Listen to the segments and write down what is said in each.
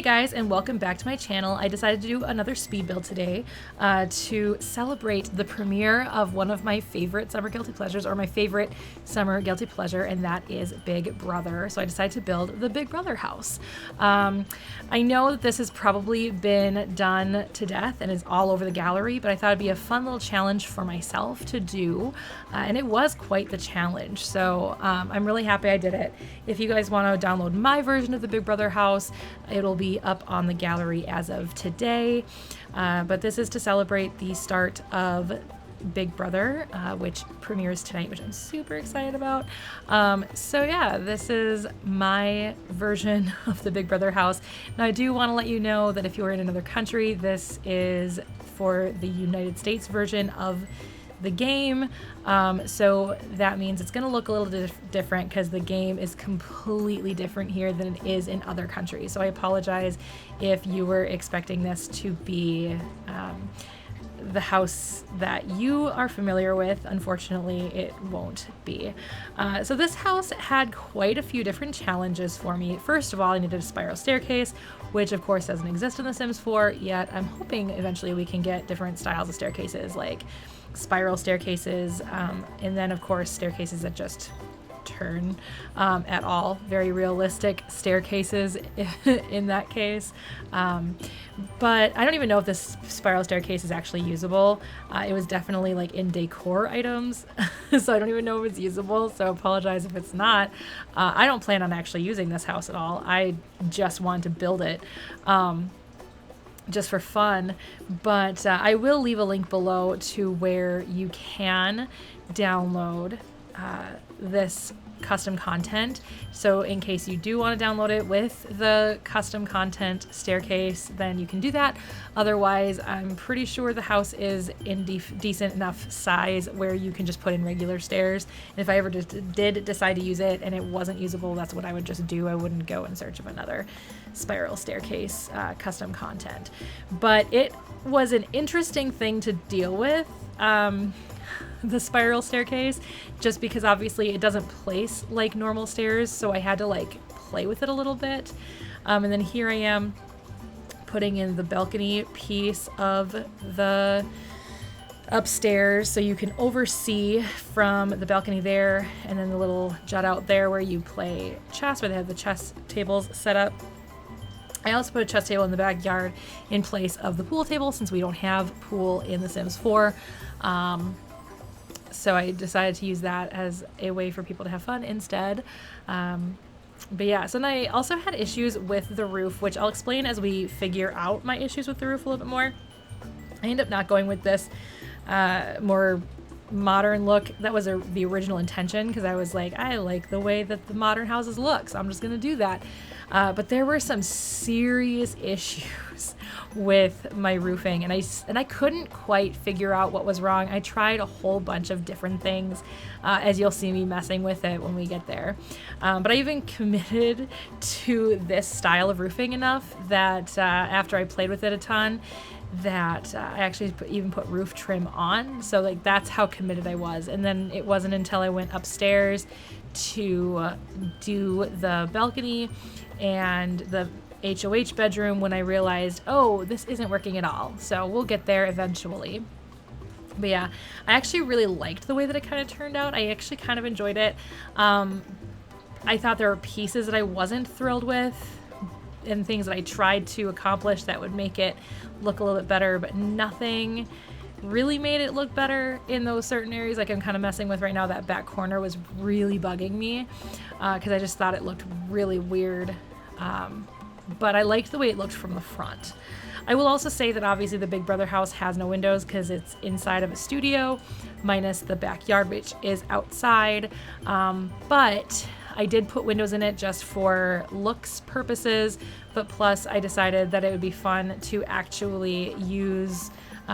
guys, and welcome back to my channel. I decided to do another speed build today to celebrate the premiere of one of my favorite summer guilty pleasures, or my favorite summer guilty pleasure, and that is Big Brother. So I decided to build the Big Brother house. I know that this has probably been done to death and is all over the gallery, but I thought it'd be a fun little challenge for myself to do, and it was quite the challenge. So I'm really happy I did it. If you guys want to download my version of the Big Brother house, it'll be up on the gallery as of today, but this is to celebrate the start of Big Brother, which premieres tonight, which I'm super excited about. So yeah, this is my version of the Big Brother house. Now I do want to let you know that if you are in another country, this is for the United States version of the game, so that means it's going to look a little different because the game is completely different here than it is in other countries. So I apologize if you were expecting this to be the house that you are familiar with. Unfortunately, it won't be. So this house had quite a few different challenges for me. First of all, I needed a spiral staircase, which of course doesn't exist in The Sims 4 yet. I'm hoping eventually we can get different styles of staircases, like spiral staircases, and then of course staircases that just turn at all. Very realistic staircases in that case. But I don't even know if this spiral staircase is actually usable. It was definitely like in decor items, so I don't even know if it's usable, so apologize if it's not. I don't plan on actually using this house at all. I just want to build it just for fun, but I will leave a link below to where you can download this custom content. So in case you do want to download it with the custom content staircase, then you can do that. Otherwise, I'm pretty sure the house is in decent enough size where you can just put in regular stairs. And if I ever did decide to use it and it wasn't usable, that's what I would just do. I wouldn't go in search of another spiral staircase custom content. But it was an interesting thing to deal with, the spiral staircase, just because obviously it doesn't place like normal stairs, so I had to like play with it a little bit. And then here I am putting in the balcony piece of the upstairs, so you can oversee from the balcony there, and then the little jut out there where you play chess, where they have the chess tables set up. I also put a chess table in the backyard in place of the pool table, since we don't have pool in The Sims 4. So I decided to use that as a way for people to have fun instead. But yeah, so then I also had issues with the roof, which I'll explain as we figure out my issues with the roof a little bit more. I ended up not going with this more modern look. That was the original intention, because I was like, I like the way that the modern houses look, so I'm just gonna do that. But there were some serious issues with my roofing, and I couldn't quite figure out what was wrong. I tried a whole bunch of different things, as you'll see me messing with it when we get there. But I even committed to this style of roofing enough that after I played with it a ton, that I actually even put roof trim on. So like that's how committed I was. And then it wasn't until I went upstairs to do the balcony and the HOH bedroom when I realized, oh, this isn't working at all. So we'll get there eventually. But yeah, I actually really liked the way that it kind of turned out. I actually kind of enjoyed it. I thought there were pieces that I wasn't thrilled with, and things that I tried to accomplish that would make it look a little bit better, but nothing really made it look better in those certain areas. Like I'm kind of messing with right now, that back corner was really bugging me because I just thought it looked really weird. But I liked the way it looked from the front. I will also say that obviously the Big Brother house has no windows because it's inside of a studio, minus the backyard, which is outside. But I did put windows in it just for looks purposes, but plus I decided that it would be fun to actually use,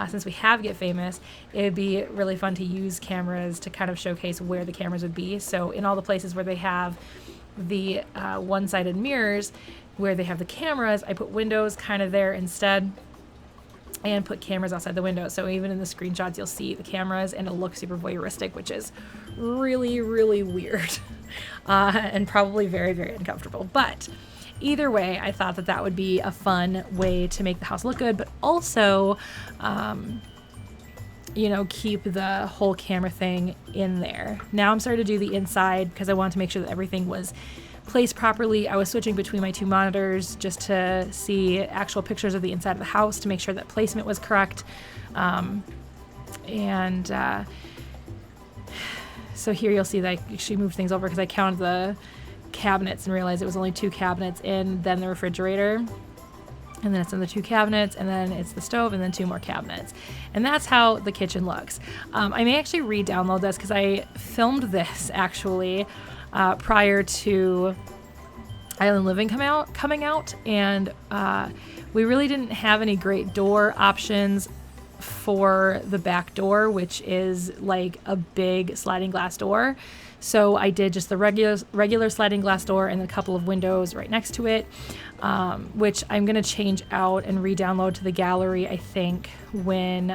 since we have Get Famous, it would be really fun to use cameras to kind of showcase where the cameras would be. So in all the places where they have the one-sided mirrors, where they have the cameras, I put windows kind of there instead, and put cameras outside the window. So even in the screenshots, you'll see the cameras and it'll look super voyeuristic, which is really, really weird and probably very, very uncomfortable. But either way, I thought that that would be a fun way to make the house look good, but also, you know, keep the whole camera thing in there. Now I'm starting to do the inside because I wanted to make sure that everything was placed properly. I was switching between my two monitors just to see actual pictures of the inside of the house to make sure that placement was correct. So here you'll see that I actually moved things over because I counted the cabinets and realized it was only 2 cabinets in, then the refrigerator, and then it's in the 2 cabinets, and then it's the stove, and then 2 more cabinets. And that's how the kitchen looks. I may actually re-download this because I filmed this actually prior to Island Living coming out, and we really didn't have any great door options for the back door, which is like a big sliding glass door. So I did just the regular sliding glass door and a couple of windows right next to it, which I'm going to change out and re-download to the gallery, I think, when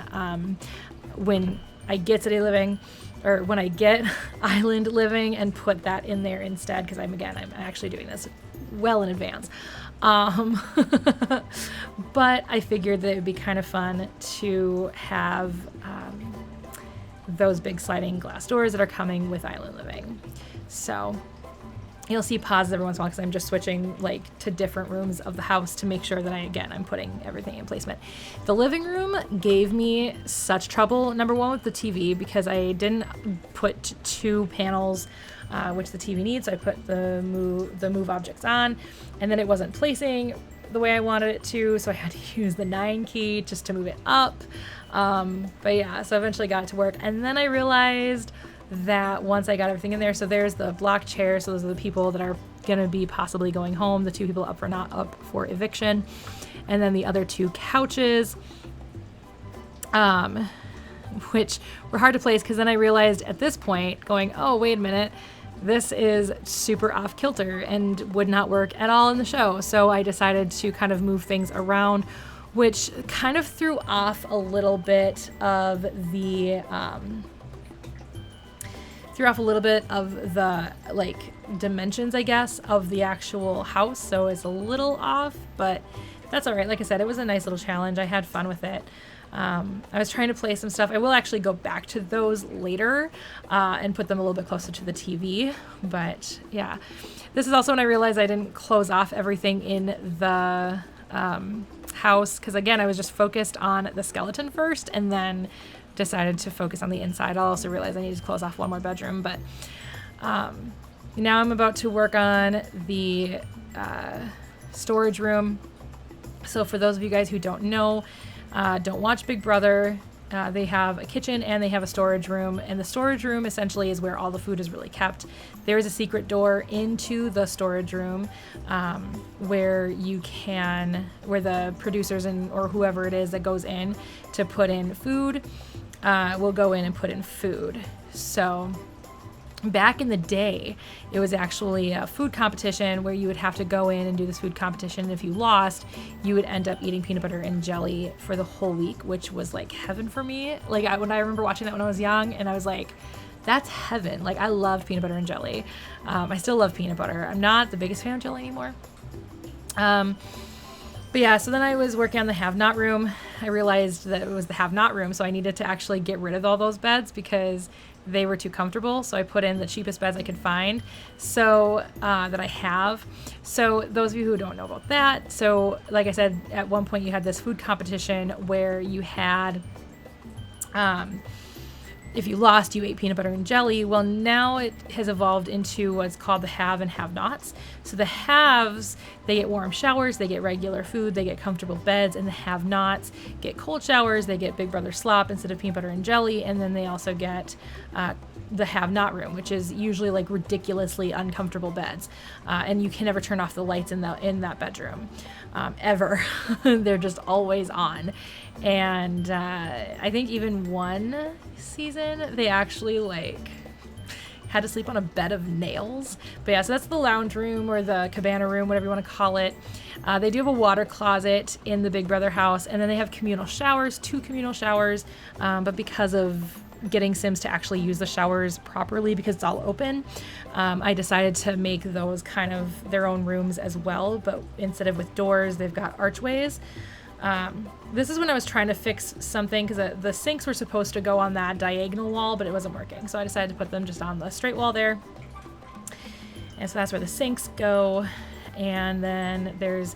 I get City Living, or when I get Island Living, and put that in there instead, because I'm actually doing this well in advance. But I figured that it would be kind of fun to have those big sliding glass doors that are coming with Island Living. So you'll see pauses every once in a while because I'm just switching like to different rooms of the house to make sure that I'm putting everything in placement. The living room gave me such trouble, number one, with the TV, because I didn't put 2 panels which the TV needs. So I put the move objects on, and then it wasn't placing the way I wanted it to, so I had to use the 9 key just to move it up. But yeah, so I eventually got it to work, and then I realized that once I got everything in there, so there's the block chair, so those are the people that are going to be possibly going home, the 2 people not up for eviction, and then the other 2 couches, which were hard to place, because then I realized at this point, going, oh, wait a minute, this is super off kilter and would not work at all in the show. So I decided to kind of move things around, which kind of threw off a little bit of the like dimensions, I guess, of the actual house. So it's a little off, but that's all right. Like I said, it was a nice little challenge. I had fun with it. I was trying to play some stuff. I will actually go back to those later and put them a little bit closer to the TV. But yeah, this is also when I realized I didn't close off everything in the house, because again, I was just focused on the skeleton first and then decided to focus on the inside. I also realized I needed to close off one more bedroom. But now I'm about to work on the storage room. So for those of you guys who don't know, don't watch Big Brother, they have a kitchen and they have a storage room, and the storage room essentially is where all the food is really kept. There is a secret door into the storage room where the producers or whoever it is that goes in to put in food will go in and put in food. So back in the day, it was actually a food competition where you would have to go in and do this food competition. And if you lost, you would end up eating peanut butter and jelly for the whole week, which was like heaven for me. Like when I remember watching that when I was young, and I was like, that's heaven. Like I loved peanut butter and jelly. I still love peanut butter. I'm not the biggest fan of jelly anymore. But yeah, so then I was working on the have-not room. I realized that it was the have-not room, so I needed to actually get rid of all those beds because they were too comfortable. So I put in the cheapest beds I could find, so that I have. So those of you who don't know about that, so like I said, at one point you had this food competition where you had, if you lost, you ate peanut butter and jelly. Well, now it has evolved into what's called the have and have-nots. So the haves, they get warm showers, they get regular food, they get comfortable beds, and the have-nots get cold showers, they get Big Brother slop instead of peanut butter and jelly, and then they also get the have-not room, which is usually like ridiculously uncomfortable beds, and you can never turn off the lights in that bedroom, ever. They're just always on. And I think even one season they actually like had to sleep on a bed of nails. But yeah, so that's the lounge room or the cabana room, whatever you want to call it. They do have a water closet in the Big Brother house, and then they have communal showers, 2 communal showers, but because of getting Sims to actually use the showers properly because it's all open, I decided to make those kind of their own rooms as well, but instead of with doors, they've got archways. This is when I was trying to fix something because the sinks were supposed to go on that diagonal wall, but it wasn't working. So I decided to put them just on the straight wall there. And so that's where the sinks go. And then there's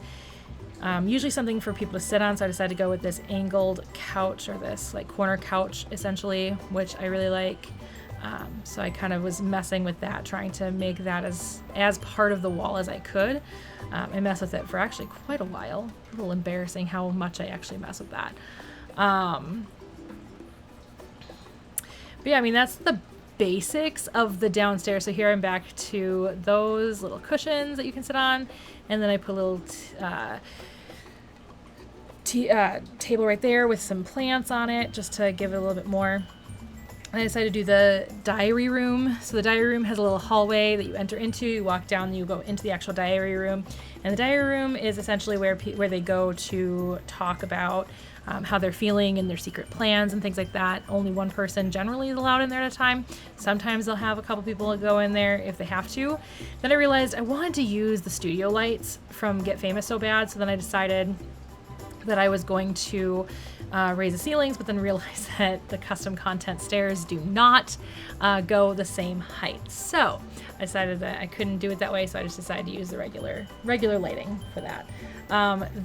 usually something for people to sit on. So I decided to go with this angled couch, or this like corner couch essentially, which I really like. So I kind of was messing with that, trying to make that as part of the wall as I could. I messed with it for actually quite a while. A little embarrassing how much I actually mess with that. But yeah, I mean, that's the basics of the downstairs. So here I'm back to those little cushions that you can sit on. And then I put a little table right there with some plants on it just to give it a little bit more. And I decided to do the diary room. So the diary room has a little hallway that you enter into. You walk down, you go into the actual diary room. And the diary room is essentially where they go to talk about how they're feeling and their secret plans and things like that. Only one person generally is allowed in there at a time. Sometimes they'll have a couple people go in there if they have to. Then I realized I wanted to use the studio lights from Get Famous so bad. So then I decided that I was going to raise the ceilings, but then realized that the custom content stairs do not go the same height. So I decided that I couldn't do it that way, so I just decided to use the regular lighting for that.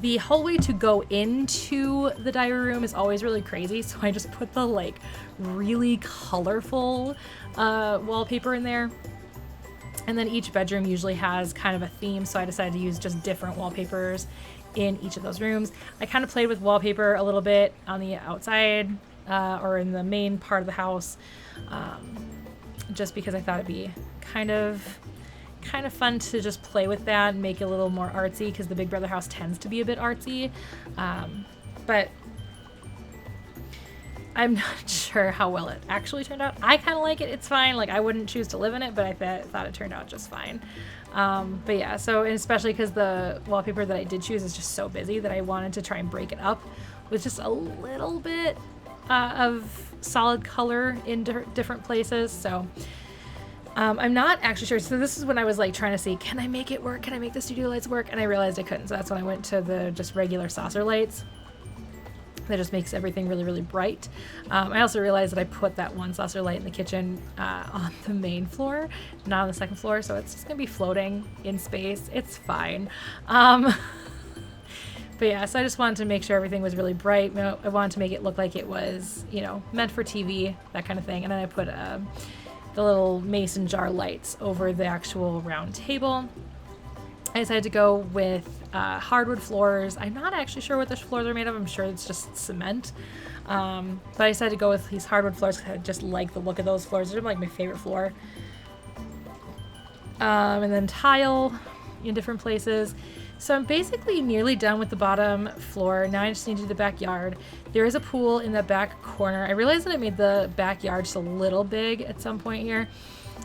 The hallway to go into the diary room is always really crazy, so I just put the like really colorful wallpaper in there. And then each bedroom usually has kind of a theme, so I decided to use just different wallpapers in each of those rooms. I kind of played with wallpaper a little bit on the outside or in the main part of the house, just because I thought it'd be kind of fun to just play with that and make it a little more artsy, because the Big Brother house tends to be a bit artsy. But I'm not sure how well it actually turned out. I kind of like it. It's fine. Like, I wouldn't choose to live in it, but I thought it turned out just fine. But yeah, so, and especially because the wallpaper that I did choose is just so busy that I wanted to try and break it up with just a little bit of solid color in different places. So I'm not actually sure. So this is when I was like trying to see, can I make it work? Can I make the studio lights work? And I realized I couldn't. So that's when I went to the just regular saucer lights. That just makes everything really, really bright. I also realized that I put that one saucer light in the kitchen on the main floor, not on the second floor, so it's just gonna be floating in space. It's fine. But yeah, so I just wanted to make sure everything was really bright. I wanted to make it look like it was, meant for TV, that kind of thing. And then I put the little mason jar lights over the actual round table. I decided to go with hardwood floors. I'm not actually sure what the floors are made of. I'm sure it's just cement. But I decided to go with these hardwood floors because I just like the look of those floors. They're like my favorite floor. And then tile in different places. So I'm basically nearly done with the bottom floor. Now I just need to do the backyard. There is a pool in the back corner. I realized that I made the backyard just a little big at some point here.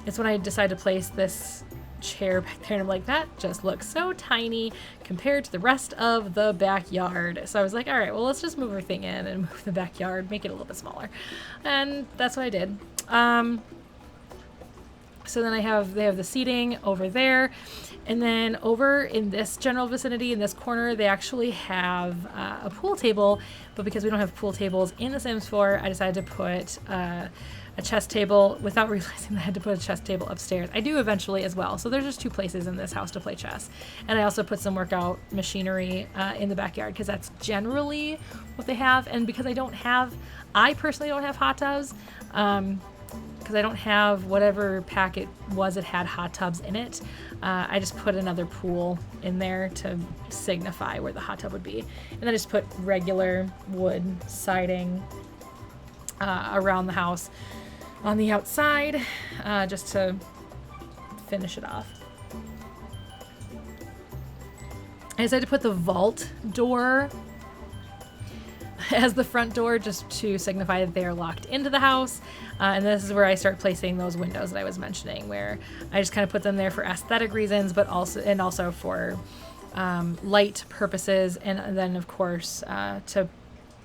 It's when I decided to place this chair back there, and I'm like, that just looks so tiny compared to the rest of the backyard. So I was like, all right, well, let's just move everything in and move the backyard, make it a little bit smaller. And that's what I did. So then they have the seating over there, and then over in this general vicinity, in this corner, they actually have a pool table, but because we don't have pool tables in the Sims 4, I decided to put a chess table without realizing that I had to put a chess table upstairs. I do eventually as well. So there's just two places in this house to play chess. And I also put some workout machinery in the backyard because that's generally what they have. And because I personally don't have hot tubs, because I don't have whatever pack it was that had hot tubs in it. I just put another pool in there to signify where the hot tub would be. And then I just put regular wood siding around the house on the outside, just to finish it off. I decided to put the vault door as the front door just to signify that they are locked into the house. And this is where I start placing those windows that I was mentioning, where I just kind of put them there for aesthetic reasons, but also for light purposes, and then of course to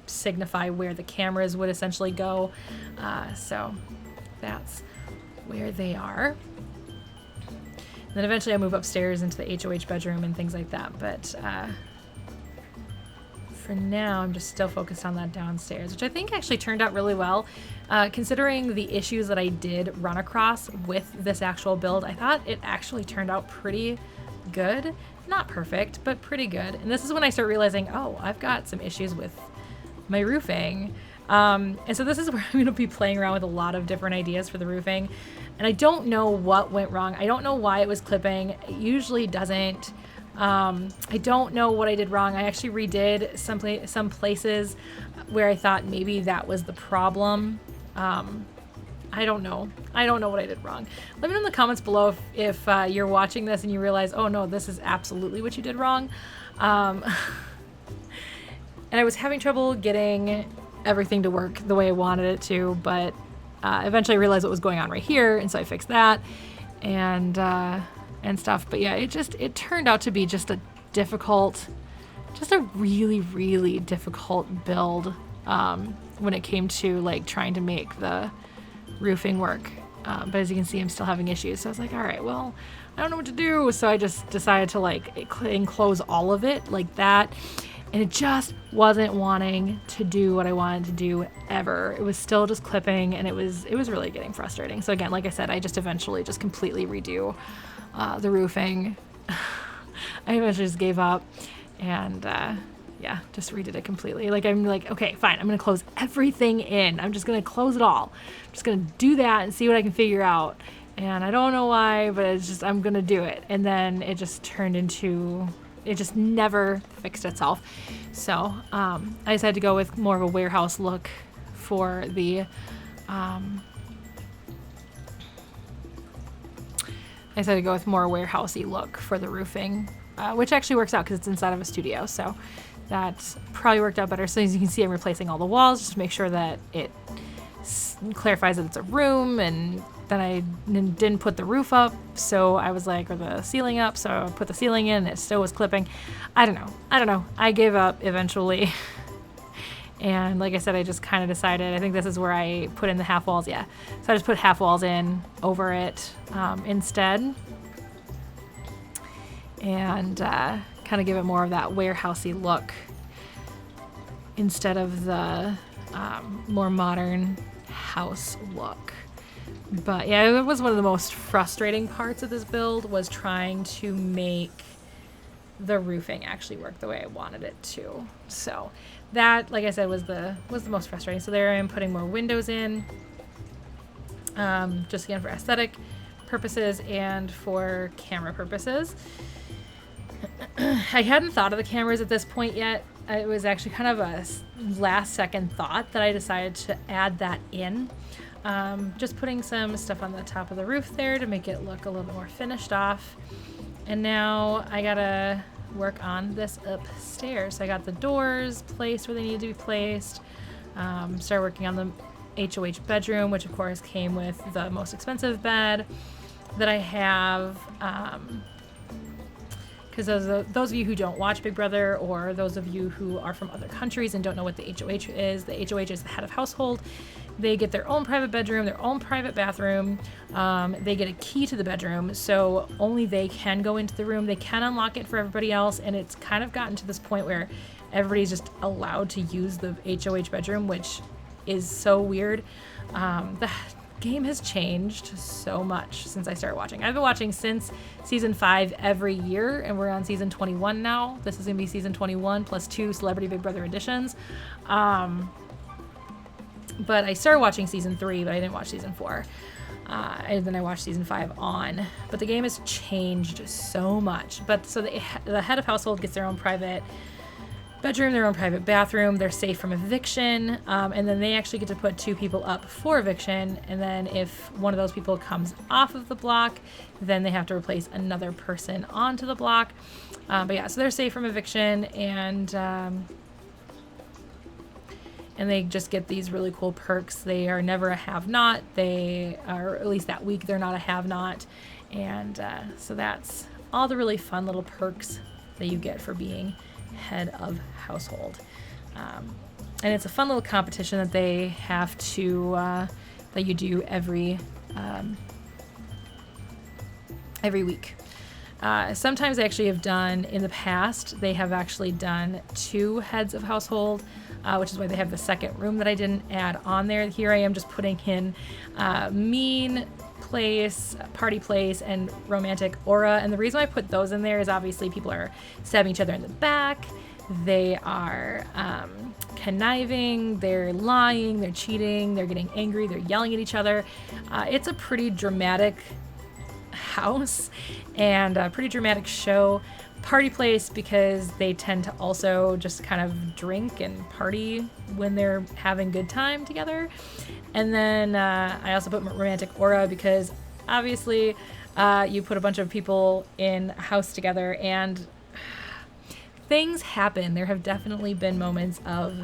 signify where the cameras would essentially go. So that's where they are. And then eventually I move upstairs into the HOH bedroom and things like that. But for now, I'm just still focused on that downstairs, which I think actually turned out really well. Considering the issues that I did run across with this actual build, I thought it actually turned out pretty good. Not perfect, but pretty good. And this is when I start realizing, oh, I've got some issues with my roofing. And so this is where I'm going to be playing around with a lot of different ideas for the roofing. And I don't know what went wrong. I don't know why it was clipping. It usually doesn't. I don't know what I did wrong. I actually redid some places where I thought maybe that was the problem. I don't know. I don't know what I did wrong. Let me know in the comments below if you're watching this and you realize, oh no, this is absolutely what you did wrong. And I was having trouble getting everything to work the way I wanted it to, but eventually I realized what was going on right here, and so I fixed that and stuff. But yeah, it turned out to be just a really, really difficult build when it came to like trying to make the roofing work. But as you can see, I'm still having issues. So I was like, all right, well, I don't know what to do. So I just decided to like enclose all of it like that. And it just wasn't wanting to do what I wanted to do ever. It was still just clipping, and it was really getting frustrating. So again, like I said, I just eventually just completely redo the roofing. I eventually just gave up and yeah, just redid it completely. Like I'm like, okay, fine, I'm gonna close everything in. I'm just gonna close it all. I'm just gonna do that and see what I can figure out. And I don't know why, but it's just, I'm gonna do it. And then it just turned into, it just never fixed itself. So I decided to go with more of a warehouse look for the I decided to go with more warehousey look for the roofing, which actually works out because it's inside of a studio. So that probably worked out better. So as you can see, I'm replacing all the walls just to make sure that it clarifies that it's a room. And then I didn't put the roof up, so I was like, or the ceiling up, so I put the ceiling in, and it still was clipping. I don't know. I gave up eventually. And like I said, I just kind of decided, I think this is where I put in the half walls, yeah. So I just put half walls in over it instead. And kind of give it more of that warehousey look instead of the more modern house look. But yeah, it was one of the most frustrating parts of this build, was trying to make the roofing actually work the way I wanted it to. So that, like I said, was the most frustrating. So there I am putting more windows in, just again for aesthetic purposes and for camera purposes. I hadn't thought of the cameras at this point yet. It was actually kind of a last second thought that I decided to add that in. Just putting some stuff on the top of the roof there to make it look a little bit more finished off. And now I gotta work on this upstairs. So I got the doors placed where they needed to be placed. Started working on the HOH bedroom, which of course came with the most expensive bed that I have. Because those of you who don't watch Big Brother, or those of you who are from other countries and don't know what the HOH is the head of household. They get their own private bedroom, their own private bathroom. They get a key to the bedroom, so only they can go into the room. They can unlock it for everybody else, and it's kind of gotten to this point where everybody's just allowed to use the HOH bedroom, which is so weird. The game has changed so much since I started watching. I've been watching since season 5 every year, and we're on season 21 now. This is gonna be season 21 plus 2 Celebrity Big Brother editions. But I started watching season 3, but I didn't watch season 4. And then I watched season 5 on. But the game has changed so much. But so the head of household gets their own private bedroom, their own private bathroom. They're safe from eviction. And then they actually get to put 2 people up for eviction. And then if one of those people comes off of the block, then they have to replace another person onto the block. But yeah, so they're safe from eviction, and they just get these really cool perks. They are never a have-not. They are, at least that week, they're not a have-not. And so that's all the really fun little perks that you get for being head of household. And it's a fun little competition that they have to, that you do every week. Sometimes they actually have done, in the past, they have actually done 2 heads of household, which is why they have the second room that I didn't add on there. Here I am just putting in mean place, party place, and romantic aura. And the reason I put those in there is obviously people are stabbing each other in the back. They are conniving, they're lying, they're cheating, they're getting angry, they're yelling at each other. It's a pretty dramatic house and a pretty dramatic show. Party place because they tend to also just kind of drink and party when they're having good time together. And then I also put romantic aura because obviously you put a bunch of people in a house together and things happen. There have definitely been moments of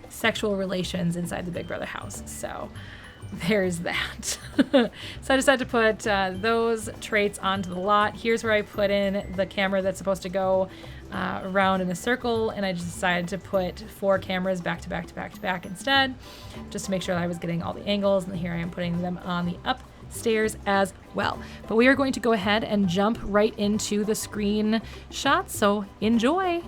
sexual relations inside the Big Brother house. So there's that. So I decided to put those traits onto the lot. Here's where I put in the camera that's supposed to go around in a circle, and I just decided to put 4 cameras back to back to back to back instead, just to make sure that I was getting all the angles. And here I am putting them on the upstairs as well. But we are going to go ahead and jump right into the screen shots, so enjoy.